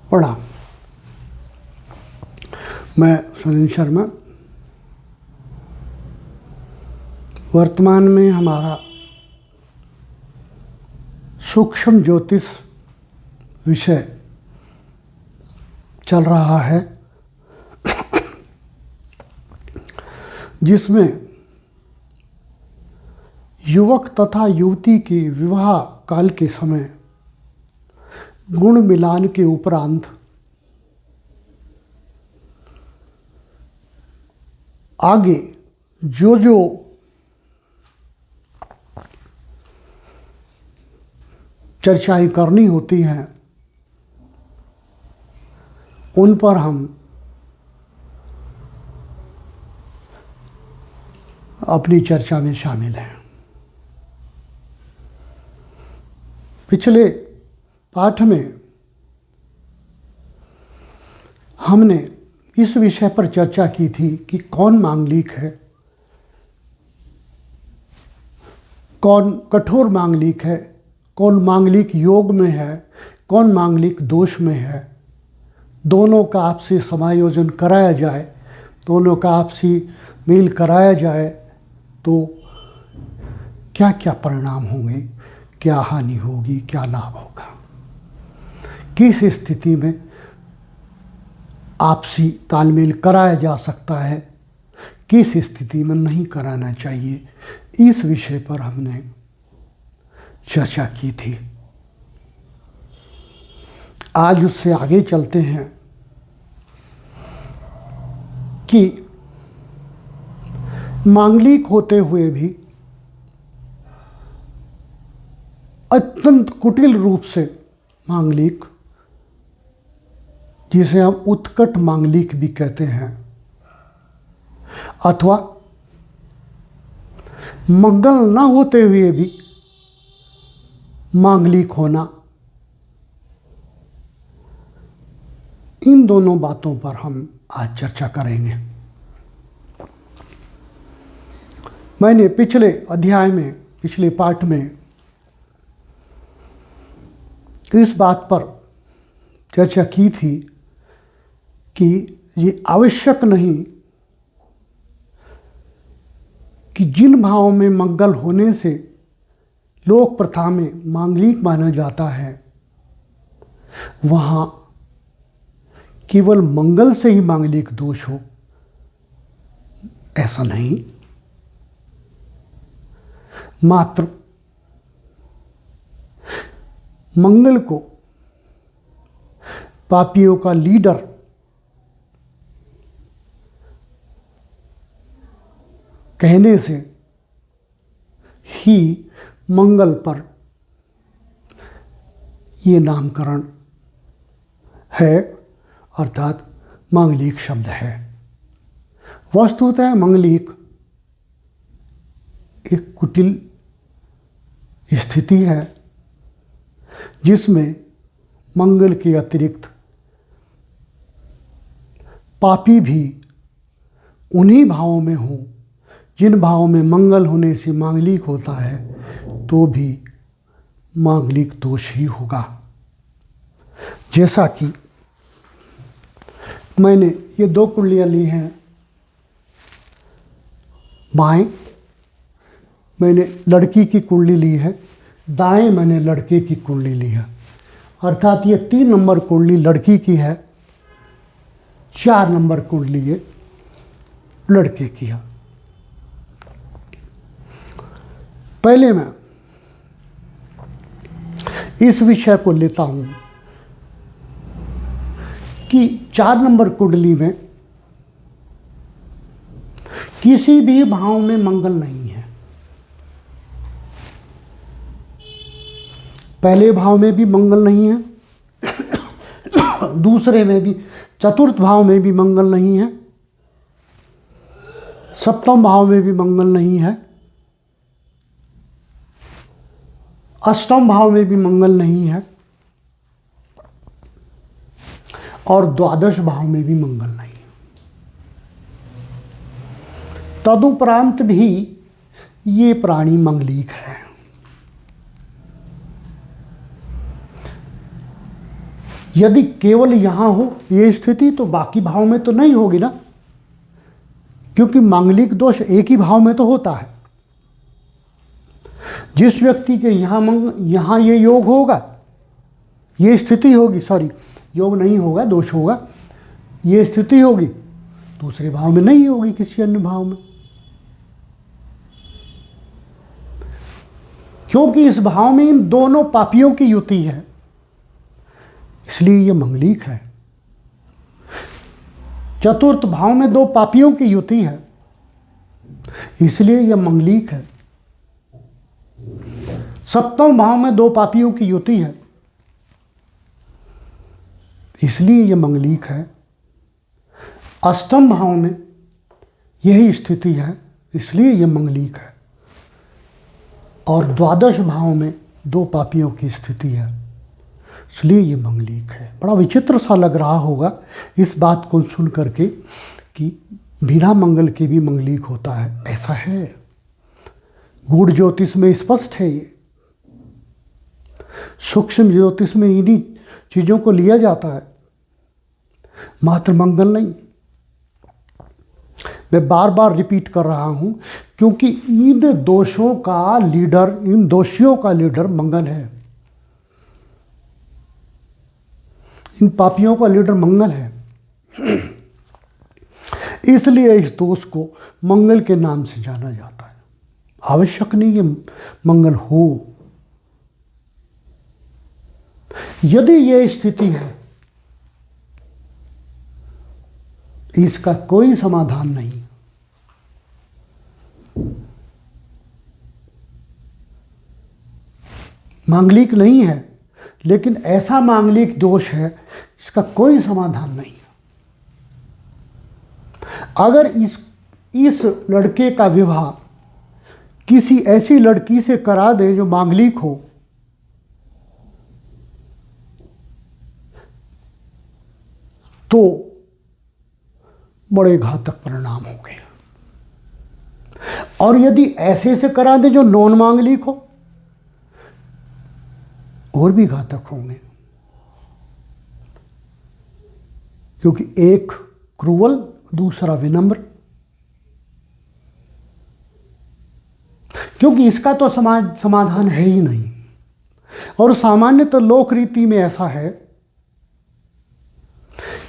प्रणाम। मैं सुनील शर्मा। वर्तमान में हमारा सूक्ष्म ज्योतिष विषय चल रहा है, जिसमें युवक तथा युवती के विवाह काल के समय गुण मिलान के उपरांत आगे जो जो चर्चाएं करनी होती हैं उन पर हम अपनी चर्चा में शामिल हैं। पिछले पाठ में हमने इस विषय पर चर्चा की थी कि कौन मांगलिक है, कौन कठोर मांगलिक है, कौन मांगलिक योग में है, कौन मांगलिक दोष में है। दोनों का आपसी समायोजन कराया जाए, दोनों का आपसी मेल कराया जाए तो क्या क्या परिणाम होंगे, क्या हानि होगी, क्या लाभ होगा, किस स्थिति में आपसी तालमेल कराया जा सकता है, किस स्थिति में नहीं कराना चाहिए। इस विषय पर हमने चर्चा की थी। आज उससे आगे चलते हैं कि मांगलिक होते हुए भी अत्यंत कुटिल रूप से मांगलिक, जिसे हम उत्कट मांगलिक भी कहते हैं, अथवा मंगल न होते हुए भी मांगलिक होना, इन दोनों बातों पर हम आज चर्चा करेंगे। मैंने पिछले अध्याय में, पिछले पाठ में इस बात पर चर्चा की थी कि ये आवश्यक नहीं कि जिन भावों में मंगल होने से लोक प्रथा में मांगलिक माना जाता है, वहाँ केवल मंगल से ही मांगलिक दोष हो, ऐसा नहीं। मात्र मंगल को पापियों का लीडर कहने से ही मंगल पर ये नामकरण है, अर्थात मांगलिक शब्द है। वस्तुतः मांगलिक एक कुटिल स्थिति है जिसमें मंगल के अतिरिक्त पापी भी उन्हीं भावों में हों जिन भावों में मंगल होने से मांगलिक होता है, तो भी मांगलिक दोष ही होगा। जैसा कि मैंने ये दो कुंडलियाँ ली हैं, बाएं मैंने लड़की की कुंडली ली है, दाएं मैंने लड़के की कुंडली ली है। अर्थात ये 3 नंबर कुंडली लड़की की है, 4 नंबर कुंडली ये लड़के की है। पहले मैं इस विषय को लेता हूं कि 4 नंबर कुंडली में किसी भी भाव में मंगल नहीं है। पहले भाव में भी मंगल नहीं है, दूसरे में भी, चतुर्थ भाव में भी मंगल नहीं है, सप्तम भाव में भी मंगल नहीं है, अष्टम भाव में भी मंगल नहीं है, और द्वादश भाव में भी मंगल नहीं है। तदुपरांत भी ये प्राणी मंगलिक है। यदि केवल यहाँ हो ये स्थिति तो बाकी भाव में तो नहीं होगी ना, क्योंकि मांगलिक दोष एक ही भाव में तो होता है। जिस व्यक्ति के यहाँ ये योग होगा, ये स्थिति होगी, सॉरी योग नहीं होगा, दोष होगा, ये स्थिति होगी, दूसरे भाव में नहीं होगी, किसी अन्य भाव में, क्योंकि इस भाव में इन दोनों पापियों की युति है, इसलिए ये मंगलिक है। चतुर्थ भाव में दो पापियों की युति है, इसलिए यह मंगलिक है। सप्तम भाव में दो पापियों की युति है, इसलिए यह मंगलिक है। अष्टम भाव में यही स्थिति है, इसलिए यह मंगलिक है। और द्वादश भाव में दो पापियों की स्थिति है, इसलिए ये मंगलिक है। बड़ा विचित्र सा लग रहा होगा इस बात को सुन करके कि बिना मंगल के भी मंगलिक होता है, ऐसा है। गूढ़ ज्योतिष में स्पष्ट है ये, सूक्ष्म ज्योतिष में इन्हीं चीज़ों को लिया जाता है, मात्र मंगल नहीं। मैं बार बार रिपीट कर रहा हूं क्योंकि इन दोषों का लीडर, इन दोषियों का लीडर मंगल है, इन पापियों का लीडर मंगल है। इसलिए इस दोष को मंगल के नाम से जाना जाता है। आवश्यक नहीं कि मंगल हो। यदि यह स्थिति है, इसका कोई समाधान नहीं। मांगलिक नहीं है, लेकिन ऐसा मांगलिक दोष है इसका कोई समाधान नहीं। अगर इस लड़के का विवाह किसी ऐसी लड़की से करा दे जो मांगलिक हो, तो बड़े घातक परिणाम होंगे। और यदि ऐसे से करा दे जो नॉन मांगलिक हो, और भी घातक होंगे, क्योंकि एक क्रूवल, दूसरा विनम्र। क्योंकि इसका तो समाधान है ही नहीं। और सामान्यतः लोक रीति में ऐसा है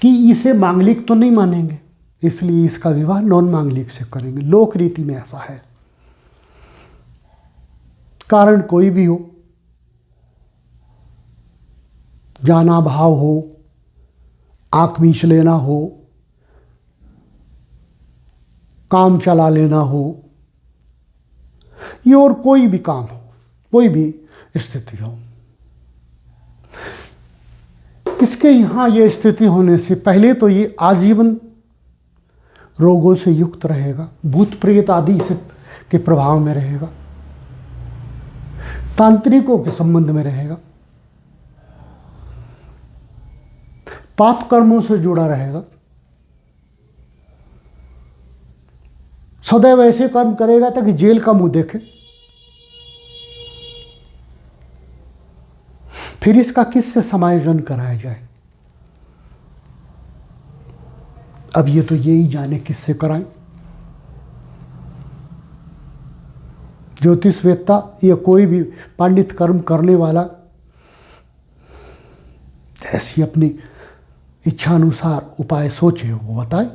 कि इसे मांगलिक तो नहीं मानेंगे, इसलिए इसका विवाह नॉन मांगलिक से करेंगे। लोक रीति में ऐसा है, कारण कोई भी हो, जाना भाव हो, आंख मीच लेना हो, काम चला लेना हो, ये और कोई भी काम हो, कोई भी स्थिति हो। इसके यहाँ ये स्थिति होने से पहले तो ये आजीवन रोगों से युक्त रहेगा, भूत प्रेत आदि से के प्रभाव में रहेगा, तांत्रिकों के संबंध में रहेगा, पाप कर्मों से जुड़ा रहेगा, सदैव ऐसे कर्म करेगा ताकि जेल का मुंह देखे। फिर इसका किससे समायोजन कराया जाए? अब ये तो यही जाने किससे कराएं। ज्योतिषवेत्ता या कोई भी पंडित कर्म करने वाला ऐसी अपनी इच्छानुसार उपाय सोचे, वो बताए।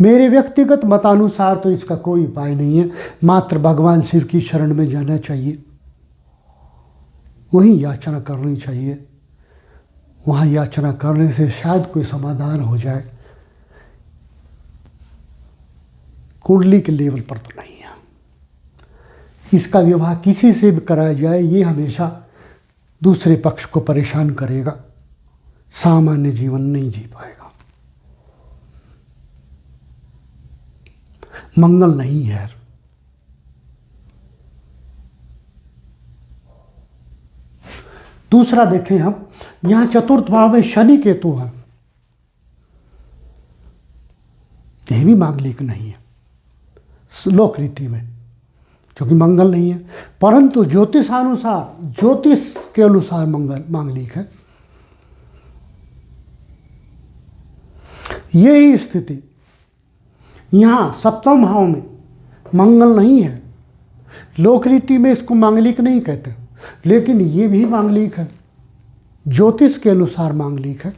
मेरे व्यक्तिगत मतानुसार तो इसका कोई उपाय नहीं है, मात्र भगवान शिव की शरण में जाना चाहिए, वहीं याचना करनी चाहिए। वहाँ याचना करने से शायद कोई समाधान हो जाए। कुंडली के लेवल पर तो नहीं है। इसका विवाह किसी से भी कराया जाए, ये हमेशा दूसरे पक्ष को परेशान करेगा, सामान्य जीवन नहीं जी पाएगा। मंगल नहीं है। दूसरा देखें हम, यहां चतुर्थ भाव में शनि केतु है, यह भी मांगलिक नहीं है लोक रीति में, क्योंकि मंगल नहीं है। परंतु ज्योतिषानुसार, ज्योतिष के अनुसार मंगल मांगलिक है। यही स्थिति यहाँ सप्तम भाव में मंगल नहीं है। लोक रीति में इसको मांगलिक नहीं कहते, लेकिन ये भी मांगलिक है, ज्योतिष के अनुसार मांगलिक है।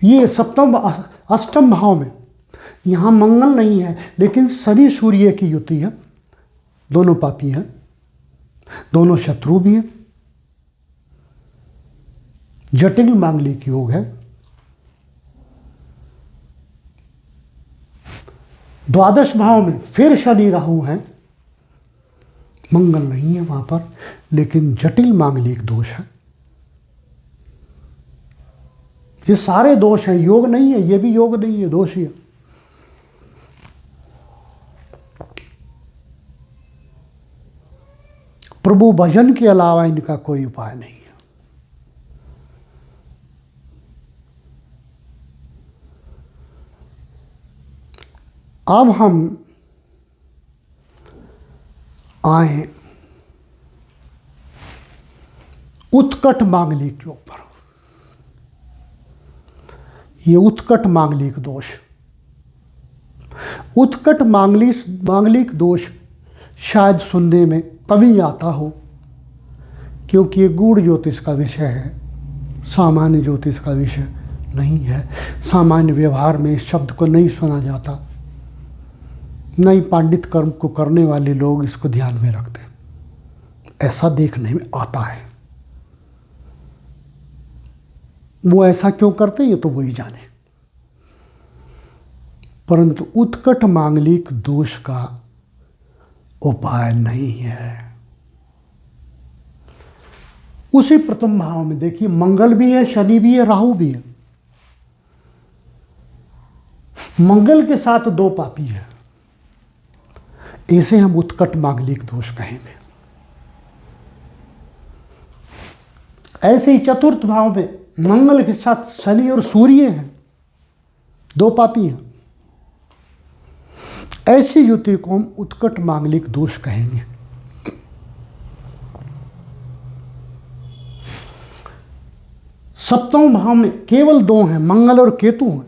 ये सप्तम अष्टम भाव में यहाँ मंगल नहीं है, लेकिन शनि सूर्य की युति है। दोनों पापी हैं, दोनों शत्रु भी हैं, जटिल मांगलिक योग है। द्वादश भाव में फिर शनि राहु हैं, मंगल नहीं है वहां पर, लेकिन जटिल मांगलिक दोष है। ये सारे दोष हैं, योग नहीं है, ये भी योग नहीं है, दोष ही है। प्रभु भजन के अलावा इनका कोई उपाय नहीं है। अब हम आए उत्कट मांगलिक योग पर। ये उत्कट मांगलिक दोष, उत्कट मांगलिक दोष शायद सुनने में तभी आता हो क्योंकि ये गूढ़ ज्योतिष का विषय है, सामान्य ज्योतिष का विषय नहीं है। सामान्य व्यवहार में इस शब्द को नहीं सुना जाता, नहीं पांडित कर्म को करने वाले लोग इसको ध्यान में रखते, ऐसा देखने में आता है। वो ऐसा क्यों करते ये तो वही जाने। परंतु उत्कट मांगलिक दोष का उपाय नहीं है। उसी प्रथम भाव में देखिए, मंगल भी है, शनि भी है, राहु भी है। मंगल के साथ दो पापी है, इसे हम उत्कट मांगलिक दोष कहेंगे। ऐसे ही चतुर्थ भाव में मंगल के साथ शनि और सूर्य हैं, दो पापी हैं। ऐसी युति को हम उत्कट मांगलिक दोष कहेंगे। सप्तम भाव में केवल दो हैं, मंगल और केतु हैं,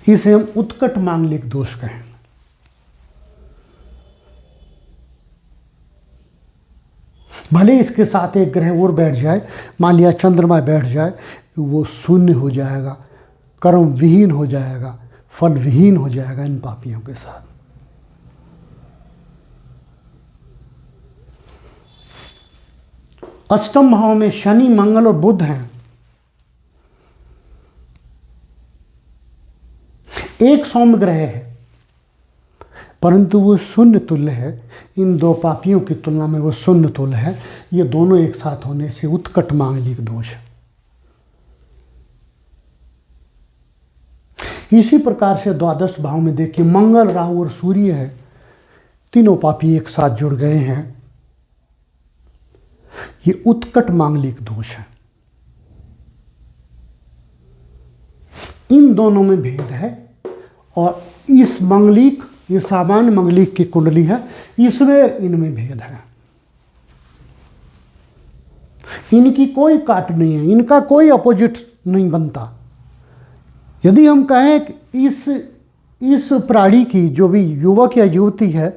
इसे हम उत्कट मांगलिक दोष कहेंगे। भले इसके साथ एक ग्रह और बैठ जाए, मान लिया चंद्रमा बैठ जाए, वो शून्य हो जाएगा, कर्म विहीन हो जाएगा, फल विहीन हो जाएगा इन पापियों के साथ। अष्टम भाव में शनि, मंगल और बुध हैं। एक सौम्य ग्रह है, परंतु वो शून्य तुल्य है। इन दो पापियों की तुलना में वो शून्य तुल्य है। ये दोनों एक साथ होने से उत्कट मांगलिक दोष है। इसी प्रकार से द्वादश भाव में देखिए, मंगल, राहु और सूर्य है, तीनों पापी एक साथ जुड़ गए हैं। ये उत्कट मांगलिक दोष है। इन दोनों में भेद है, और इस मंगलिक, ये सामान्य मंगलिक की कुंडली है, इसमें इनमें भेद है। इनकी कोई काट नहीं है, इनका कोई अपोजिट नहीं बनता। यदि हम कहें कि इस प्राणी की जो भी युवक या युवती है,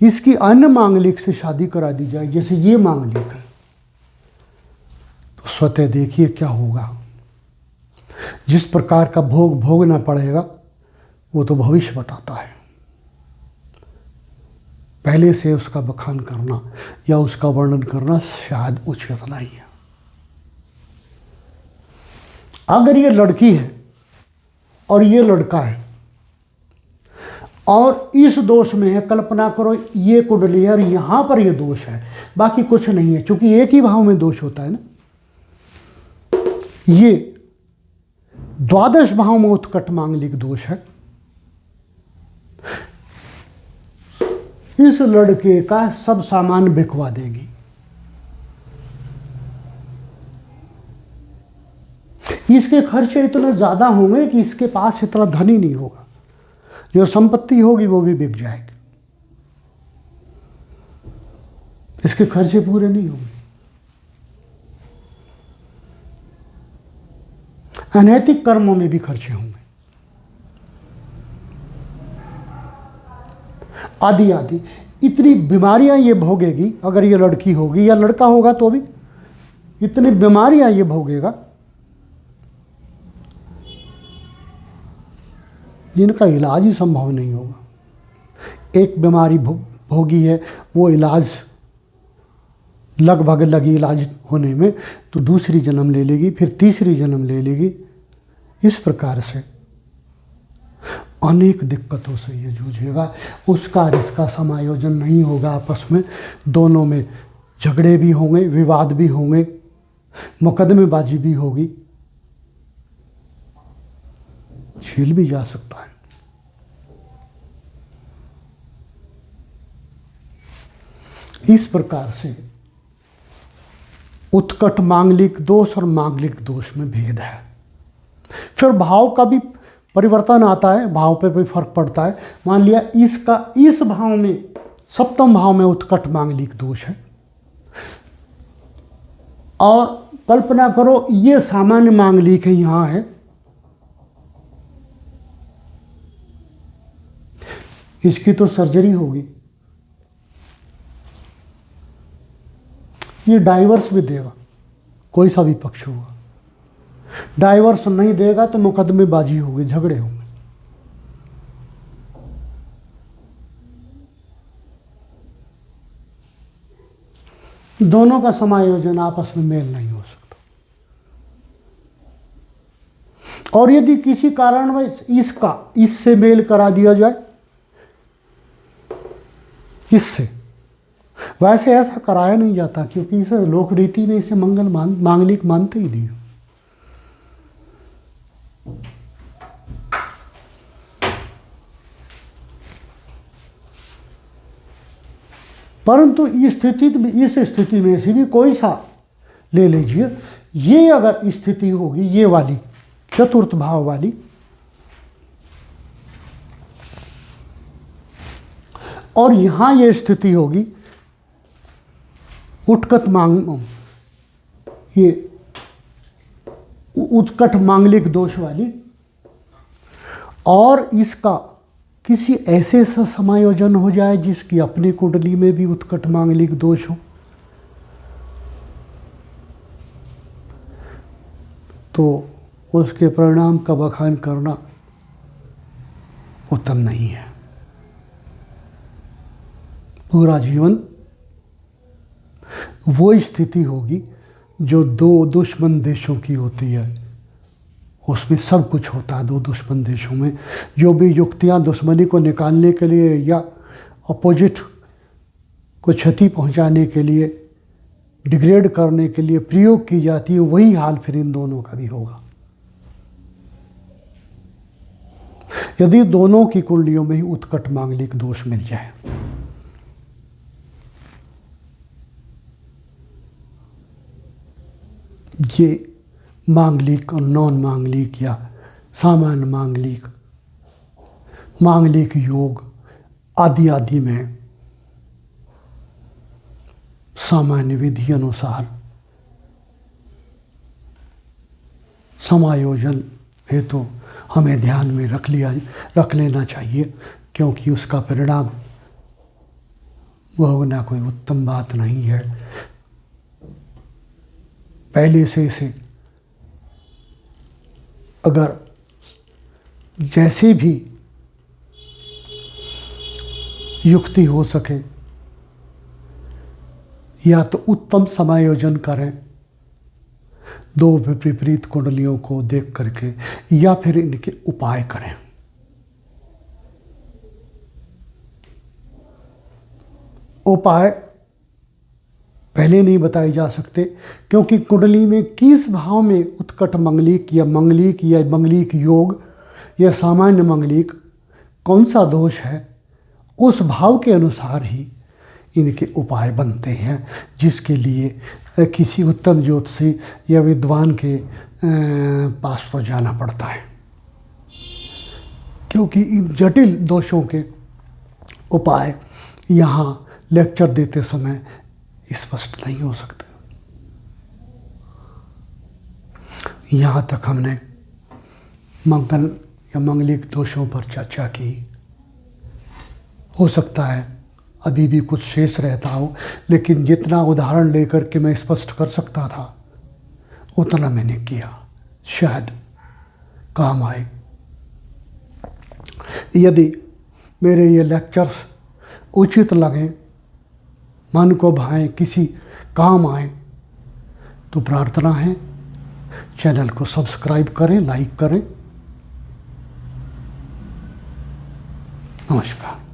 इसकी अन्य मांगलिक से शादी करा दी जाए, जैसे ये मांगलिक है, तो स्वतः देखिए क्या होगा। जिस प्रकार का भोग भोगना पड़ेगा वो तो भविष्य बताता है। पहले से उसका बखान करना या उसका वर्णन करना शायद उचित नहीं है। अगर ये लड़की है और ये लड़का है और इस दोष में है, कल्पना करो ये कुंडली है और यहां पर ये दोष है, बाकी कुछ नहीं है, क्योंकि एक ही भाव में दोष होता है ना। ये द्वादश भाव में उत्कट मांगलिक दोष है। इस लड़के का सब सामान बिकवा देगी। इसके खर्चे इतने ज्यादा होंगे कि इसके पास इतना धन ही नहीं होगा। जो संपत्ति होगी वो भी बिक जाएगी, इसके खर्चे पूरे नहीं होंगे। अनैतिक कर्मों में भी खर्चे होंगे, आदि आदि। इतनी बीमारियां ये भोगेगी, अगर ये लड़की होगी या लड़का होगा तो भी इतनी बीमारियां ये भोगेगा जिनका इलाज ही संभव नहीं होगा। एक बीमारी भोगी है, वो इलाज लगभग लगी इलाज होने में, तो दूसरी जन्म ले लेगी, फिर तीसरी जन्म ले लेगी। इस प्रकार से अनेक दिक्कतों से ये जूझेगा। उसका और इसका समायोजन नहीं होगा आपस में, दोनों में झगड़े भी होंगे, विवाद भी होंगे, मुकदमेबाजी भी होगी, झेल भी जा सकता है। इस प्रकार से उत्कट मांगलिक दोष और मांगलिक दोष में भेद है। फिर भाव का भी परिवर्तन आता है, भाव पे भी फर्क पड़ता है। मान लिया इसका इस भाव में, सप्तम भाव में उत्कट मांगलिक दोष है, और कल्पना करो ये सामान्य मांगलिक है, यहां है, इसकी तो सर्जरी होगी, ये डाइवर्स भी देगा, कोई सा भी पक्ष होगा। डाइवर्स नहीं देगा तो मुकदमेबाजी होगी, झगड़े होंगे। दोनों का समायोजन आपस में मेल नहीं हो सकता। और यदि किसी कारणवश इसका इससे मेल करा दिया जाए, इससे, वैसे ऐसा कराया नहीं जाता, क्योंकि इसे लोक रीति में इसे मांगलिक मानते ही नहीं। परंतु इस स्थिति में से भी कोई सा ले लीजिए, ये अगर स्थिति होगी, ये वाली चतुर्थ भाव वाली, और यहां ये स्थिति होगी उत्कट मांगलिक दोष वाली, और इसका किसी ऐसे से समायोजन हो जाए जिसकी अपनी कुंडली में भी उत्कट मांगलिक दोष हो, तो उसके परिणाम का बखान करना उत्तम नहीं है। पूरा जीवन वो स्थिति होगी जो दो दुश्मन देशों की होती है, उसमें सब कुछ होता है। दो दुश्मन देशों में जो भी युक्तियां दुश्मनी को निकालने के लिए या अपोजिट को क्षति पहुंचाने के लिए, डिग्रेड करने के लिए प्रयोग की जाती है, वही हाल फिर इन दोनों का भी होगा। यदि दोनों की कुंडलियों में ही उत्कट मांगलिक दोष मिल जाए, ये मांगलिक और नॉन मांगलिक या सामान्य मांगलिक योग आदि आदि में सामान्य विधि अनुसार समायोजन हेतु तो हमें ध्यान में रख लेना चाहिए, क्योंकि उसका परिणाम भोगना कोई उत्तम बात नहीं है। पहले से इसे अगर जैसे भी युक्ति हो सके, या तो उत्तम समायोजन करें दो विपरीत कुंडलियों को देख करके, या फिर इनके उपाय करें। उपाय पहले नहीं बताए जा सकते, क्योंकि कुंडली में किस भाव में उत्कट मंगलिक या मंगलिक योग या सामान्य मंगलिक कौन सा दोष है, उस भाव के अनुसार ही इनके उपाय बनते हैं, जिसके लिए किसी उत्तम ज्योतिषी या विद्वान के पास तो जाना पड़ता है, क्योंकि इन जटिल दोषों के उपाय यहाँ लेक्चर देते समय स्पष्ट नहीं हो सकते। यहाँ तक हमने मंगल या मांगलिक दोषों पर चर्चा की। हो सकता है अभी भी कुछ शेष रहता हो, लेकिन जितना उदाहरण लेकर के मैं स्पष्ट कर सकता था उतना मैंने किया, शायद काम आए। यदि मेरे ये लेक्चर्स उचित लगें, मन को भाएं, किसी काम आए, तो प्रार्थना है चैनल को सब्सक्राइब करें, लाइक करें। नमस्कार।